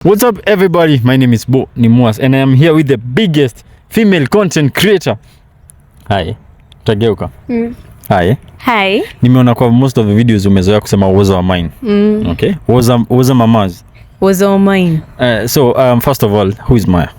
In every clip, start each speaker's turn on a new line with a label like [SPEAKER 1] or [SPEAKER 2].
[SPEAKER 1] What's up everybody, my name is Bo Nimuas and I am here with the biggest female content creator. Hi, tageuka. Hi.
[SPEAKER 2] Hi.
[SPEAKER 1] Nimeona kwa most of the videos umezoea kusema was of mine. Okay, was mama's.
[SPEAKER 2] Was of mine.
[SPEAKER 1] So first of all, who is Maya?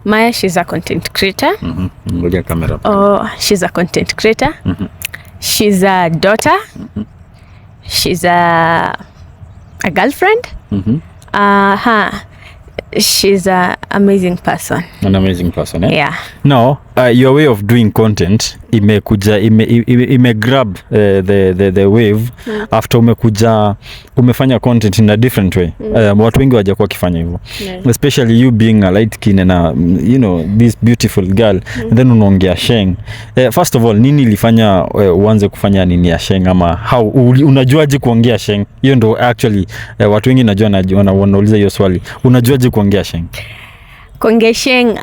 [SPEAKER 2] Maya, she's a content creator.
[SPEAKER 1] Ngoja camera.
[SPEAKER 2] Oh, she's a content creator. She's a daughter. She's a girlfriend. She's an amazing person.
[SPEAKER 1] An amazing person, eh?
[SPEAKER 2] Yeah.
[SPEAKER 1] Now, your way of doing content ime grab the wave after umefanya content in a different way. Watu wengi wajakuwa kifanya hivyo. Especially you being a light skin and you know, this beautiful girl. And then unaongea sheng. First of all, nini ilifanya uanze kufanya nini ya sheng ama how unajuaje kuongea sheng? Hiyo ndo actually watu wengi wanauliza hiyo swali. Unajuaje kuongea sheng?
[SPEAKER 2] Kuongea sheng,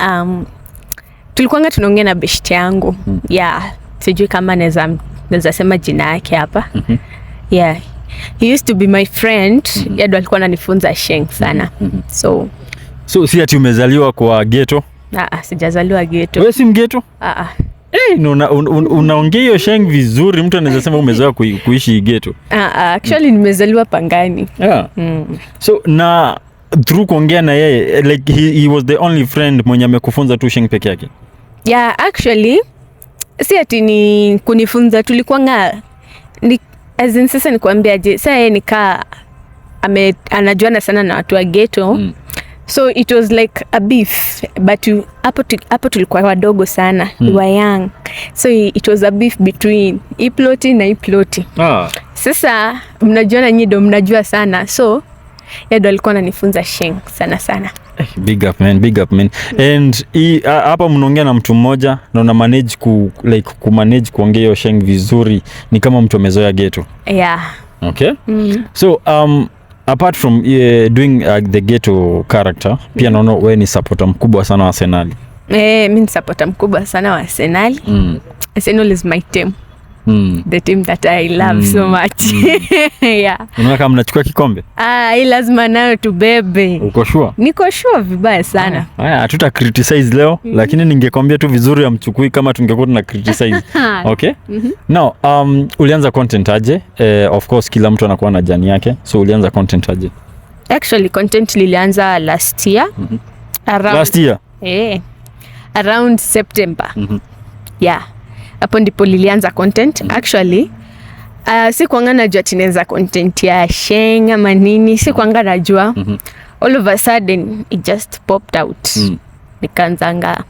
[SPEAKER 2] tulikuanga tunaongea na beshte yangu. Yeah, sijui kama naweza sema jina yake hapa. Yeah, he used to be my friend. Yeye ndo alikuwa ananifunza sheng sana. So
[SPEAKER 1] si ati umezaliwa kwa ghetto?
[SPEAKER 2] Sijazaliwa ghetto.
[SPEAKER 1] Wewe si mghetto? Unaongea hiyo sheng vizuri, mtu anaweza sema umezoea kuishi ghetto.
[SPEAKER 2] Actually nimezaliwa Pangani.
[SPEAKER 1] Yeah. So na through kuongea na yeye, like he was the only friend mwenye amekufunza tu sheng peke yake?
[SPEAKER 2] Yeah, actually si ati ni kunifunza, tulikuanga as in sasa nikuambiaje, sasa yeye anajuana sana na watu wa ghetto. So it was like a beef, but hapo tulikuwa wadogo sana. We were young, so it was a beef between Iploti na Iploti. Sasa mnajuana nyinyi, ndo mnajua sana, so yeye ndo alikuwa ananifunza sheng sana.
[SPEAKER 1] Big up man. And hapa mnaongea na mtu mmoja na una manage manage kuongea hiyo sheng vizuri, ni kama mtu amezoea ghetto.
[SPEAKER 2] Yeah.
[SPEAKER 1] Okay. So apart from doing the ghetto character, pia naona wewe ni supporter mkubwa sana wa Arsenal.
[SPEAKER 2] Mimi ni supporter mkubwa sana wa Arsenal. Arsenal is my team. The team that I love so much. Yeah.
[SPEAKER 1] Unaona kama mnachukua kikombe?
[SPEAKER 2] Hii lazima nayo tubebe.
[SPEAKER 1] Uko sure?
[SPEAKER 2] Niko sure vibaya sana.
[SPEAKER 1] Haya, hatuta criticize leo, lakini ningekwambia tu vizuri ya mchukui kama tungekuwa tuna criticize. Okay? Now, ulianza content aje? Of course kila mtu anakuwa na jani yake. So ulianza content aje?
[SPEAKER 2] Actually content lilianza last year.
[SPEAKER 1] Last year?
[SPEAKER 2] Around September. Yeah. Hapo ndipo lilianza content. Actually si kuanga najua tineza content ya sheng ama nini, si kuanga najua. All of a sudden it just popped out. Nikaanzanga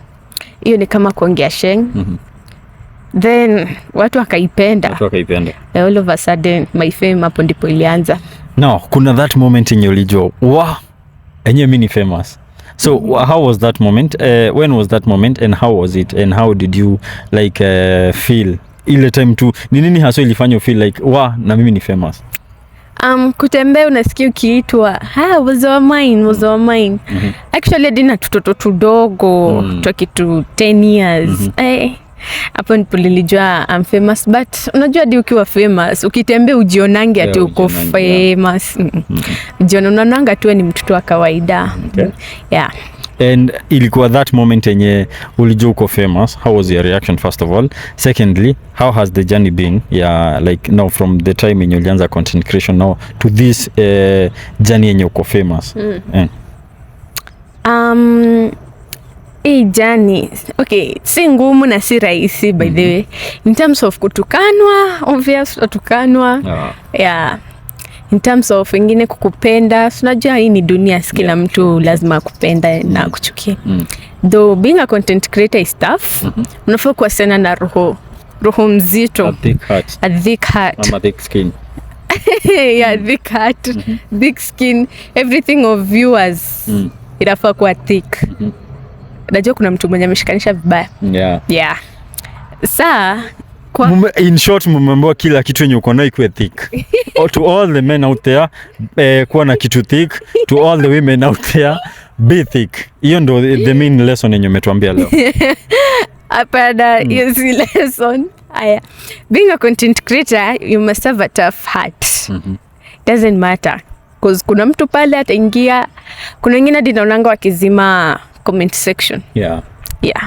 [SPEAKER 2] hiyo ni kama kuongea sheng. Then watu wakaipenda. All of a sudden my fame hapo ndipo ilianza.
[SPEAKER 1] Now kuna that moment in ulijua enye mimi ni famous. So how was that moment? When was that moment and how was it? And how did you feel ile time tu? Ni nini hasa ilifanya you feel like na mimi ni famous?
[SPEAKER 2] Kutembea unasikia ukiitwa was of mine. Actually dina tutoto tudogo kitu 10 years. Hapo ndipo nilijua I'm famous, but unajua hadi ukiwa famous ukitembea ujionange ati uko famous. Unaonanga tu ni mtoto wa kawaida. Yeah.
[SPEAKER 1] And ilikuwa that moment yenye ulijua uko famous, how was your reaction first of all? Secondly, how has the journey been? Yeah, like now from the time yenye ulianza content creation now to this journey yenye uko famous.
[SPEAKER 2] Journey, okay, si ngumu na si rahisi by the way. In terms of kutukanwa, obvious tukanwa. Yeah. In terms of wengine kukupenda, unajua hii ni dunia, kila mtu lazima kupenda na kuchukia. Though being a content creator is tough, unafaa kuwa sana na roho mzito. A thick heart.
[SPEAKER 1] Ama thick skin.
[SPEAKER 2] Yeah, thick heart, thick skin, everything of you as inafaa kuwa thick. Najua kuna mtu mwenye ameshikanisha vibaya. Yeah.
[SPEAKER 1] In short, mumemboa kila kitu yenye uko nayo ikuwe thick. To all the men out there, kuwa na kitu thick. To all the women out there, be thick. Hiyo ndo the main lesson yenye umetuambia leo.
[SPEAKER 2] Apana, hiyo si lesson. Being a content creator, you must have a tough heart. Doesn't matter. cause kuna mtu pale ataingia, kuna wengine hadi naonanga wakizima comment section.
[SPEAKER 1] Yeah,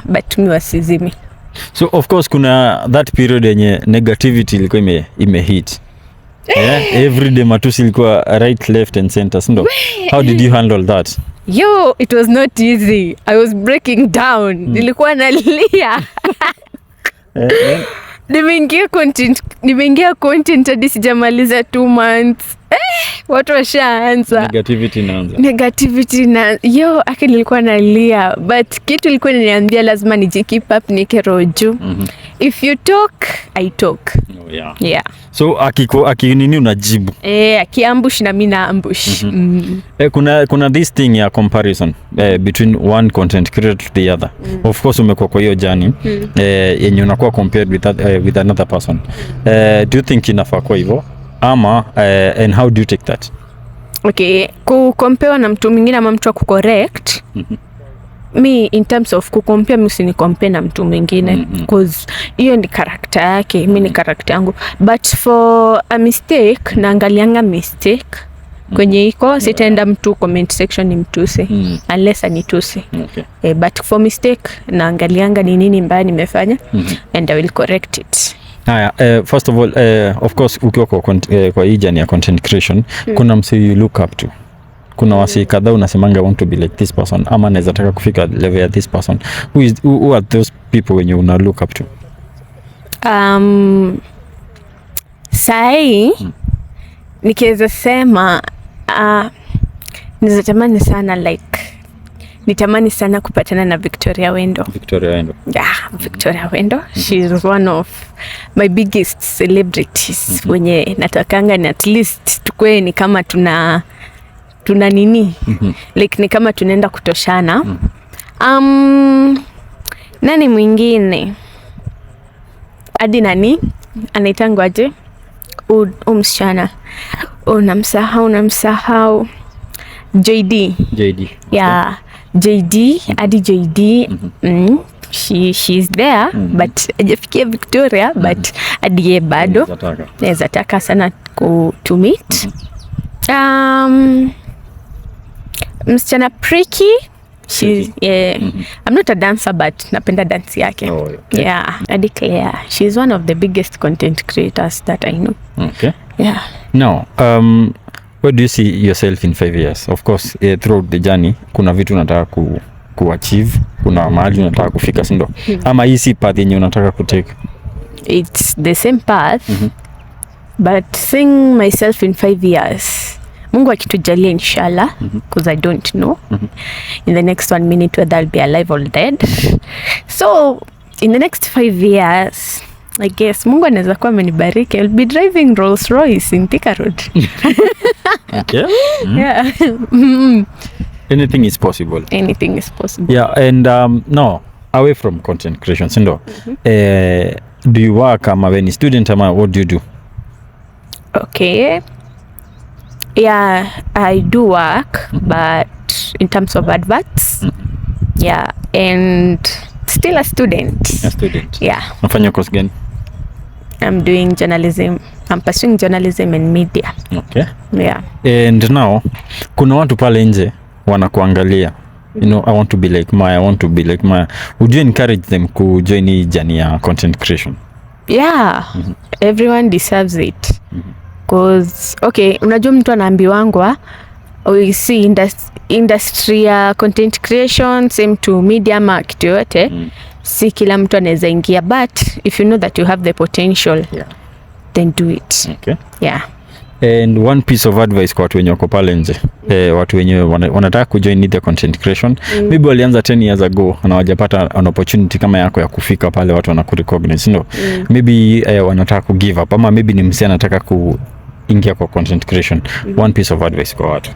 [SPEAKER 2] but mi wasizimi.
[SPEAKER 1] So of course kuna that period yenye negativity ilikuwa imehit. Yeah, every day matusi ilikuwa right, left and center, sindo? How did you handle that?
[SPEAKER 2] Yo, it was not easy. I was breaking down. Nilikuwa nalia. Nimeingia content hadi sijamaliza 2 months. Watu washaanza. Negativity na nilikuwa nalia, but kitu ilikuwa inaniambia lazima keep up, nike roho juu. If you talk, I talk. Yeah.
[SPEAKER 1] So nini unajibu?
[SPEAKER 2] Akiambush na mimi na ambush.
[SPEAKER 1] Kuna this thing ya comparison between one content creator to the other. Of course umekuwa kwa hiyo journey yenye unakuwa compared with another person. Do you think inafaa kwa hivyo? Ama and how do you take that?
[SPEAKER 2] Okay, kucompare na mtu mwingine ama mtu akucorrect. Me in terms of kucompare, mimi usinicompare na mtu mwingine because hiyo ni character yake, mimi ni character yangu. But for a mistake, naangalianga mistake kwenye iko, sitaenda mtu comment section ni mtusi unless anitusi.
[SPEAKER 1] Okay.
[SPEAKER 2] But for mistake naangalianga ni nini mbaya nimefanya and I will correct it.
[SPEAKER 1] Haya, first of all, of course ukiwa kwa hii journey ya content creation, kuna mse you look up to. Kuna wasi kadhaa unasemanga I want to be like this person, ama naweza taka kufika level ya this person. Who are those people when you una look up to?
[SPEAKER 2] Sai nikiweza sema nizatamani sana nitamani sana kupatana na Victoria Wendo. Yeah, Victoria Wendo. She is one of my biggest celebrities. Wenye natakanga ni at least tukue ni kama tuna nini? Like ni kama tunaenda kutoshana. Nani mwingine? Adi nani? Anaitangwa aje? Msichana. Unamsahau. JD. Yeah. JD, Adi JD. She's there but hajafikia Victoria but Adi bado naweza taka sana to meet. Msichana Priki. I'm not a dancer but napenda dance yake.
[SPEAKER 1] Okay.
[SPEAKER 2] Yeah, Adi Claire. She's one of the biggest content creators that I know.
[SPEAKER 1] Okay.
[SPEAKER 2] Yeah.
[SPEAKER 1] Now, where do you see yourself in 5 years? Of course, throughout the journey, kuna vitu unataka kuachieve, kuna mahali unataka kufika, sindo? Ama hii si path yenye unataka kutake?
[SPEAKER 2] It's the same path, but seeing myself in 5 years, Mungu akitujalia inshallah, because I don't know in the next 1 minute whether I'll be alive or dead. So, in the next 5 years, I guess Mungu anaweza kuwa amenibariki, I'll be driving Rolls Royce in Thika Road.
[SPEAKER 1] Okay.
[SPEAKER 2] Yeah.
[SPEAKER 1] Anything is possible.
[SPEAKER 2] Anything is possible.
[SPEAKER 1] Yeah, and no, away from content creation, sindo? Do you work ama when you student ama what do you do?
[SPEAKER 2] Okay. Yeah, I do work, but in terms of adverts. Yeah, and still a student. Yeah.
[SPEAKER 1] Unafanya course gani?
[SPEAKER 2] I'm doing journalism. I'm pursuing journalism and media.
[SPEAKER 1] Okay.
[SPEAKER 2] Yeah.
[SPEAKER 1] And now, kuna watu pale nje wanakuangalia. You know, I want to be like Maya. Would you encourage them to join hii journey ya content creation?
[SPEAKER 2] Yeah. Everyone deserves it. Because, okay, unajua mtu anaambiwangwa, we see industry ya content creation, same to media ama kitu yote, si kila mtu anaweza ingia, but if you know that you have the potential, then do it.
[SPEAKER 1] Okay.
[SPEAKER 2] Yeah.
[SPEAKER 1] And one piece of advice kwa watu wenye wako pale nje, watu wenye wanataka kujoin the content creation, maybe walianza 10 years ago na hawajapata an opportunity kama yako ya kufika pale watu wanakurecognize, no? Maybe wanataka ku give up ama maybe ni msee anataka kuingia kwa content creation. One piece of advice kwa watu.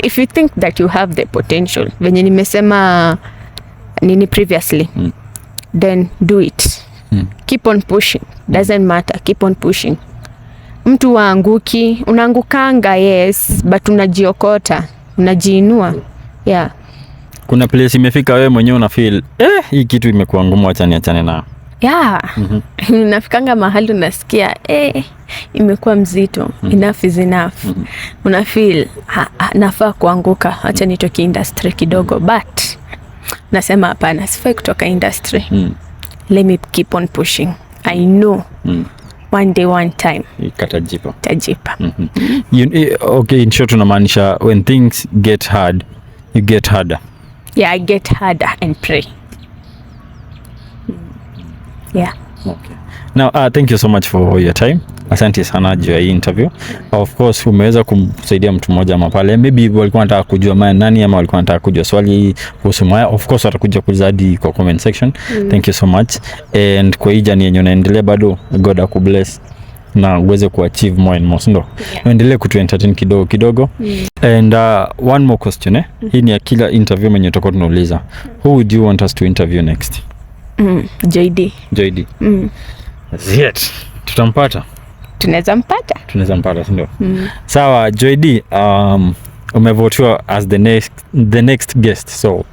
[SPEAKER 2] If you think that you have the potential, venye nimesema nini previously, then do it. Keep on pushing. Doesn't matter. Keep on pushing. Mtu waanguki, unaangukanga, yes, but unajiokota, unajiinua. Yeah.
[SPEAKER 1] Kuna place imefika wewe mwenyewe una feel hii kitu imekuwa ngumu, acha niachane na.
[SPEAKER 2] Yeah. Nafikanga mahali unasikia imekuwa mzito. Enough is enough. Una feel nafaa kuanguka, acha nitoke industry kidogo, but nasema hapana, sifai kutoka industry. Let me keep on pushing. I know one day, one time
[SPEAKER 1] Katajipa.
[SPEAKER 2] tajipa.
[SPEAKER 1] Okay, in short unamaanisha when things get hard, you get harder.
[SPEAKER 2] Yeah, I get harder and pray. Yeah.
[SPEAKER 1] Okay. Now, thank you so much for your time. Asante sana juu ya hii interview. Of course, umeweza kumsaidia mtu mmoja ama pale. Maybe walikuwa wanataka kujua Maya nani ama walikuwa wanataka kujua swali kuhusu Maya. Of course, watakuja kuuliza hadi kwa comment section. Thank you so much. And kwa hii jani yenye unaendelea bado, God akubless na uweze kuachieve more and more, ndo. Uendelee kutu entertain kidogo kidogo. And one more question Hii ni ya kila interview mwenye tutakuwa tunauliza. Who would you want us to interview next?
[SPEAKER 2] JD.
[SPEAKER 1] JD. Tutampata?
[SPEAKER 2] Tunaweza mpata,
[SPEAKER 1] ndio. Sawa, JD, umevotiwa as the next guest. So,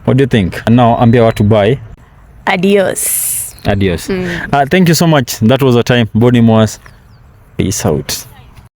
[SPEAKER 1] what do you think? Now, ambia watu bye.
[SPEAKER 2] Adios.
[SPEAKER 1] Thank you so much. That was our time. Boni Mwas. Peace out.